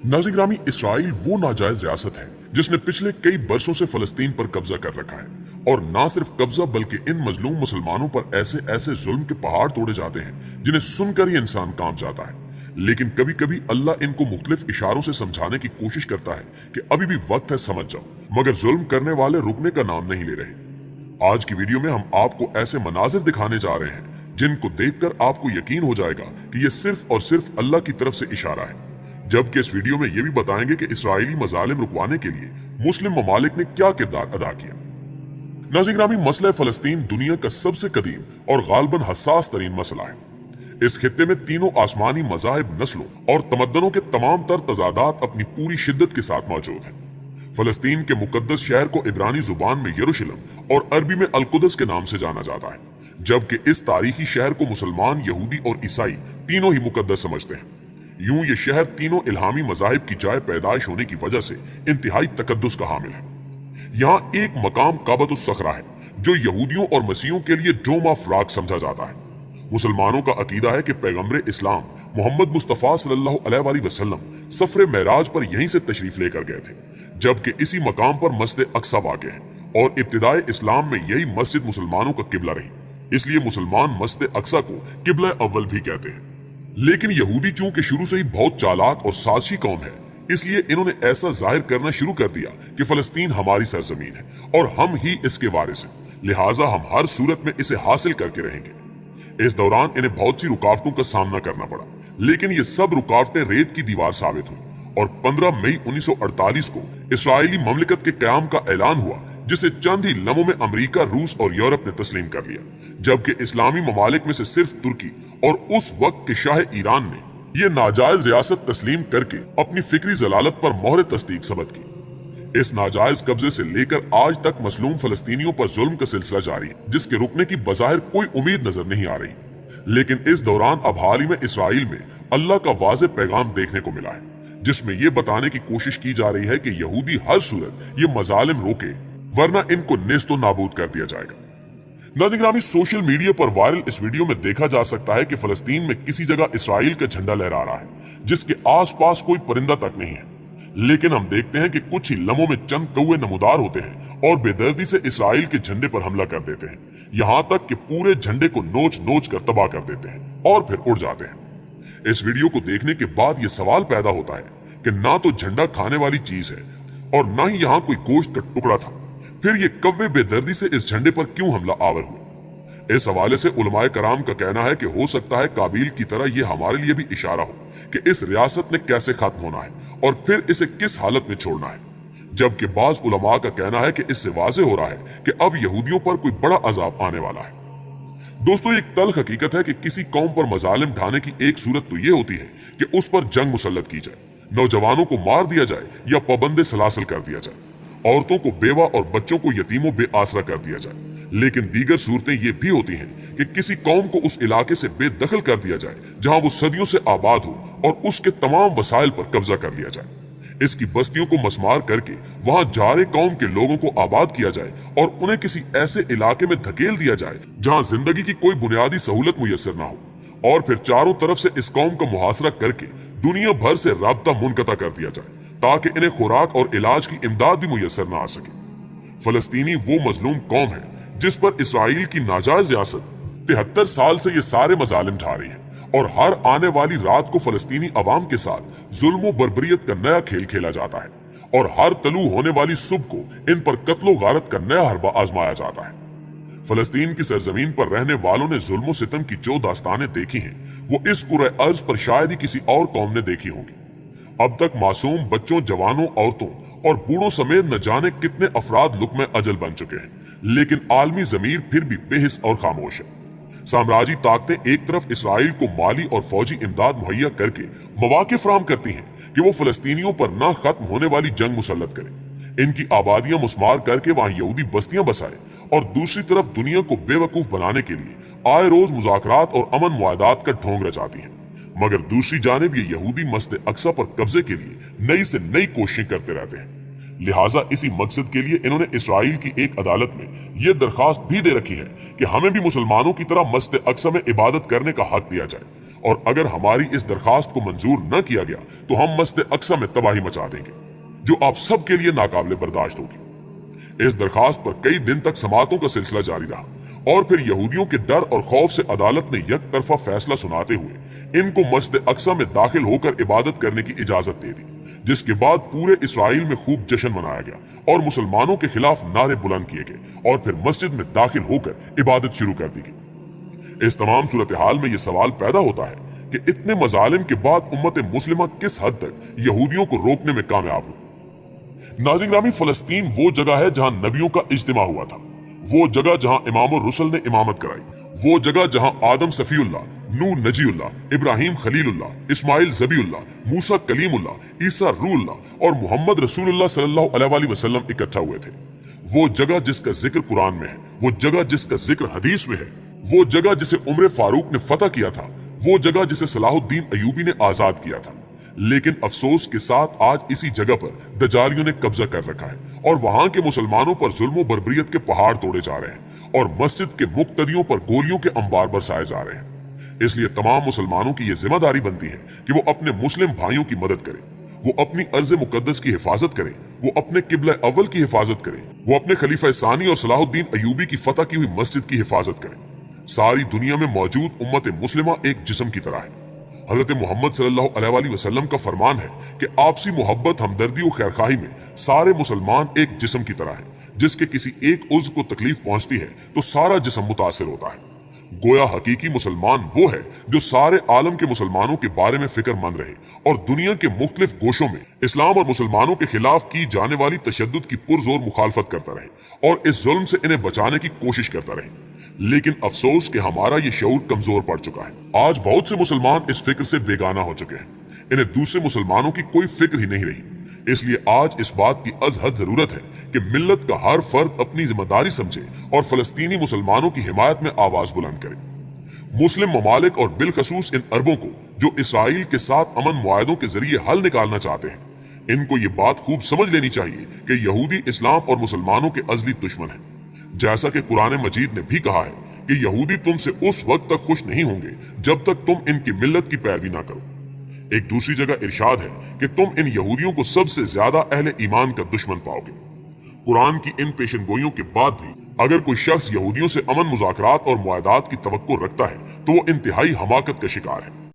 नाज़रीन ग्रामी, इसराइल वो नाजायज रियासत है जिसने पिछले कई बरसों से फलस्तीन पर कब्जा कर रखा है, और ना सिर्फ कब्जा बल्कि इन मजलूम मुसलमानों पर ऐसे ऐसे जुल्म के पहाड़ तोड़े जाते हैं जिन्हें सुनकर ही इंसान कांप जाता है। लेकिन कभी कभी अल्लाह इनको मुख्तलिफ इशारों से समझाने की कोशिश करता है कि अभी भी वक्त है, समझ जाओ, मगर जुल्म करने वाले रुकने का नाम नहीं ले रहे। आज की वीडियो में हम आपको ऐसे मनाजिर दिखाने जा रहे हैं जिनको देखकर आपको यकीन हो जाएगा कि ये सिर्फ और सिर्फ अल्लाह की तरफ से इशारा है। जबकि इस वीडियो में ये भी बताएंगे कि इसराइली मजालिम रुकवाने के लिए मुस्लिम ममालिक ने क्या किरदार अदा किया। नाज़रीन ग्रामी, मसला फलस्तीन दुनिया का सबसे कदीम और गालबन हसास तरीन मसला है। इस खित्ते में तीनों आसमानी मज़ाहिब, नस्लों और तमद्दनों के तमाम तर तजादात अपनी पूरी शिद्दत के साथ मौजूद हैं। फलस्तीन के मुकद्दस शहर को इब्रानी जुबान में यरूशलेम और अरबी में अलकुदस के नाम से जाना जाता है, जबकि इस तारीखी शहर को मुसलमान, यहूदी और ईसाई तीनों ही मुकद्दस समझते हैं। यूं ये शहर तीनों इल्हामी मज़ाहिब की जाए पैदाइश होने की वजह से इंतहाई तकद्दुस का हामिल है। यहाँ एक मकाम काबतुस सखरा है जो यहूदियों और मसीहों के लिए डोम ऑफ रॉक समझा जाता है। मुसलमानों का अकीदा है कि पैगंबर इस्लाम मोहम्मद मुस्तफ़ा सल्लल्लाहु अलैहि वसल्लम सफरे महराज पर यहीं से तशरीफ लेकर गए थे, जबकि इसी मकाम पर मस्जिद अक्सा वाक़ है और इब्तिदाए इस्लाम में यही मस्जिद मुसलमानों का किबला रही, इसलिए मुसलमान मस्जिद अक्सा को किबला अव्वल भी कहते हैं। लेकिन यहूदी चूंकि शुरू से ही बहुत चालाक और साजिशी कौम है, इसलिए इन्होंने ऐसा जाहिर करना शुरू कर दिया कि फलस्तीन हमारी सरजमीन है और हम ही इसके वारिस हैं, लिहाजा हम हर सूरत में इसे हासिल करके रहेंगे। इस दौरान इन्हें बहुत सी रुकावटों का सामना करना पड़ा, लेकिन ये सब रुकावटें रेत की दीवार साबित हुई और 15 मई 1948 को इसराइली ममलिकत के क़याम का ऐलान हुआ, जिसे चंद ही लम्हों में अमेरिका, रूस और यूरोप ने तस्लीम कर लिया, जबकि इस्लामी ममालिक में से सिर्फ तुर्की और उस वक्त के शाह ईरान ने यह नाजायज रियासत तस्लीम करके अपनी फिक्री जलालत पर मोहर तस्दीक सबत की। इस नाजायज कब्जे से लेकर आज तक मसलूम फलस्तीनियों पर जुल्म का सिलसिला जारी है, जिसके रुकने की बज़ाहिर कोई उम्मीद नजर नहीं आ रही। लेकिन इस दौरान अब हाल ही में इसराइल में अल्लाह का वाज़े पैगाम देखने को मिला है, जिसमें यह बताने की कोशिश की जा रही है कि यहूदी हर सूरत ये मजालिम रोके, वरना इनको नेस्तो नाबूद कर दिया जाएगा। नाज़रीन ग्रामी, सोशल मीडिया पर वायरल इस वीडियो में देखा जा सकता है कि फलस्तीन में किसी जगह इसराइल का झंडा लहरा रहा है, जिसके आसपास कोई परिंदा तक नहीं है। लेकिन हम देखते हैं कि कुछ ही लम्हों में चंद कौवे नमूदार होते हैं और बेदर्दी से इसराइल के झंडे पर हमला कर देते हैं, यहाँ तक कि पूरे झंडे को नोच नोच कर तबाह कर देते हैं और फिर उड़ जाते हैं। इस वीडियो को देखने के बाद ये सवाल पैदा होता है कि ना तो झंडा खाने वाली चीज है और ना ही यहाँ कोई गोश्त का टुकड़ा था, फिर ये कौवे बेदर्दी से इस झंडे पर क्यों हमला आवर हुए। इस हवाले से उलमाए कराम का कहना है कि हो सकता है काबिल की तरह ये हमारे लिए भी इशारा हो कि इस रियासत ने कैसे खत्म होना है और फिर इसे किस हालत में छोड़ना है, जबकि बाज उलमा का कहना है कि इससे वाज़े हो रहा है कि अब यहूदियों पर कोई बड़ा अजाब आने वाला है। दोस्तों, एक तल्ख हकीकत है कि किसी कौम पर मजालिम ढाने की एक सूरत तो ये होती है कि उस पर जंग मुसल्लत की जाए, नौजवानों को मार दिया जाए या पाबंदे सलासल कर दिया जाए, औरतों को बेवा और बच्चों को यतीमों बेआसरा कर दिया जाए। लेकिन दीगर सूरतें ये भी होती हैं कि किसी कौम को उस इलाके से बेदखल कर दिया जाए जहां वो सदियों से आबाद हो और उसके तमाम वसाइल पर कब्जा कर लिया जाए, इसकी बस्तियों को मस्मार करके वहां जारे कौम के लोगों को आबाद किया जाए और उन्हें किसी ऐसे इलाके में धकेल दिया जाए जहां जिंदगी की कोई बुनियादी सहूलत मुयस्सर ना हो, और फिर चारों तरफ से इस कौम का मुहासरा करके दुनिया भर से राब्ता मुनक़ता कर दिया जाए ताकि इन्हें खुराक और इलाज की इमदाद भी मुयस्सर ना आ सके। फलस्तीनी वो मजलूम कौम है जिस पर इसराइल की नाजायज रियासत 73 साल से ये सारे मजालिम ढा रही है और हर आने वाली रात को फलस्तीनी अवाम के साथ जुल्म बर्बरियत का नया खेल खेला जाता है और हर तलू होने वाली सुबह को इन पर कत्लो गारत का नया हरबा आजमाया जाता है। फलस्तीन की सरजमीन पर रहने वालों ने जुल्म सितम की जो दास्तानें देखी हैं, वो इस कुरे अर्ज पर शायद ही किसी और कौम ने देखी होंगी। अब तक मासूम बच्चों, जवानों, औरतों और बूढ़ों समेत न जाने कितने अफराद लुक़्मे अजल बन चुके हैं, लेकिन आलमी ज़मीर फिर भी बेहिस और खामोश है। साम्राज्यी ताकतें एक तरफ इसराइल को माली और फौजी इमदाद मुहैया करके मौके फराहम करती हैं कि वो फलस्तीनियों पर ना खत्म होने वाली जंग मुसल्लत करें, इनकी आबादियां मुस्मार करके वहां यहूदी बस्तियां बसाए, और दूसरी तरफ दुनिया को बेवकूफ बनाने के लिए आए रोज मुज़ाकरात और अमन मुआहदात का ढोंग रचाती हैं। मगर दूसरी जानिब ये यहूदी मस्जिद अक्सा पर कब्जे के लिए नई से नई कोशिशें करते रहते हैं। लिहाजा इसी मकसद के लिए इन्होंने इसराइल की एक अदालत में यह दरखास्त भी दे रखी है कि हमें भी मुसलमानों की तरह मस्जिद अक्सा में इबादत करने का हक दिया जाए और अगर हमारी इस दरखास्त को मंजूर न किया गया तो हम मस्जिद अक्सा में तबाही मचा देंगे, जो आप सबके लिए नाकाबिले बर्दाश्त होगी। इस दरखास्त पर कई दिन तक समाअतों का सिलसिला जारी रहा और फिर यहूदियों के डर और खौफ से अदालत ने एक तरफा फैसला सुनाते हुए इनको मस्जिद अक्सा में दाखिल होकर इबादत करने की इजाजत दे दी, जिसके बाद पूरे इसराइल में खूब जश्न मनाया गया और मुसलमानों के खिलाफ नारे बुलंद किए गए और फिर मस्जिद में दाखिल होकर इबादत शुरू कर दी गई। इस तमाम सूरत हाल में यह सवाल पैदा होता है कि इतने मजालिम के बाद उम्मत मुस्लिमा किस हद तक यहूदियों को रोकने में कामयाब हुई। नाज़रीन ग्रामी, फलस्तीन वो जगह है जहां नबियों का इज्तिमा हुआ था, वो जगह जहां इमाम रुसल ने इमामत कराई, वो जगह जहां आदम सफीउल्लाह, नूह नजीउल्लाह, इब्राहिम खलीलुल्लाह, इस्माइल ज़बीउल्लाह, मूसा कलीमुल्लाह, ईसा रूहुल्लाह और मोहम्मद रसूलुल्लाह सल्लल्लाहु अलैहि वसल्लम इकट्ठा हुए थे। वो जगह जिसका जिक्र कुरान में है, वो जगह जिसका जिक्र हदीस में है, वो जगह जिसे उमर फारूक ने फतह किया था, वो जगह जिसे सलाहुद्दीन अयूबी ने आजाद किया था। लेकिन अफसोस के साथ आज इसी जगह पर दजालियों ने कब्जा कर रखा है और वहां के मुसलमानों पर जुल्म बर्बरियत के पहाड़ तोड़े जा रहे हैं और मस्जिद के मुक्तदियों पर गोलियों के अंबार बरसाए जा रहे हैं। इसलिए तमाम मुसलमानों की यह जिम्मेदारी बनती है कि वो अपने मुस्लिम भाइयों की मदद करें, वो अपनी अर्ज मुकद्दस की हिफाजत करें, वो अपने किबला अव्वल की हिफाजत करें, वो अपने खलीफा सानी और सलाहुद्दीन अयूबी की फतह की हुई मस्जिद की हिफाजत करें। सारी दुनिया में मौजूद उम्मत मुस्लिमा एक जिस्म की तरह है। हजरत मोहम्मद सल्लल्लाहु अलैहि वसल्लम का फरमान है कि आपसी मोहब्बत, हमदर्दी और खैरखाही में सारे मुसलमान एक जिस्म की तरह है, जिसके किसी एक उज़्व को तकलीफ पहुंचती है तो सारा जिस्म मुतासिर होता है। गोया हकीकी मुसलमान वो है जो सारे आलम के मुसलमानों के बारे में फिक्रमंद रहे और दुनिया के मुख्तलिफ गोशों में इस्लाम और मुसलमानों के खिलाफ की जाने वाली तशद्दुद की पुरजोर मुखालफत करता रहे और इस जुल्म से इन्हें बचाने की कोशिश करता रहे। लेकिन अफसोस कि हमारा ये शऊर कमजोर पड़ चुका है। आज बहुत से मुसलमान इस फिक्र से बेगाना हो चुके हैं, इन्हें दूसरे मुसलमानों की कोई फिक्र ही नहीं रही। इसलिए आज इस बात की अजहद जरूरत है कि मिल्लत का हर फर्द अपनी जिम्मेदारी समझे और फलस्तीनी मुसलमानों की हिमायत में आवाज बुलंद करे। मुस्लिम ममालिक और बिलखसूस इन अरबों को जो इसराइल के साथ अमन मुआहदों के जरिए हल निकालना चाहते हैं, इनको ये बात खूब समझ लेनी चाहिए कि यहूदी इस्लाम और मुसलमानों के अजली दुश्मन है। जैसा कि कुरान मजीद ने भी कहा है कि यहूदी तुमसे उस वक्त तक खुश नहीं होंगे जब तक तुम इनकी मिल्लत की पैरवी ना करो। एक दूसरी जगह इरशाद है कि तुम इन यहूदियों को सबसे ज्यादा अहले ईमान का दुश्मन पाओगे। कुरान की इन पेशनगोइयों के बाद भी अगर कोई शख्स यहूदियों से अमन, मुज़ाकरात और मुआहदात की तवक्को रखता है तो वो इंतहाई हमाकत का शिकार है।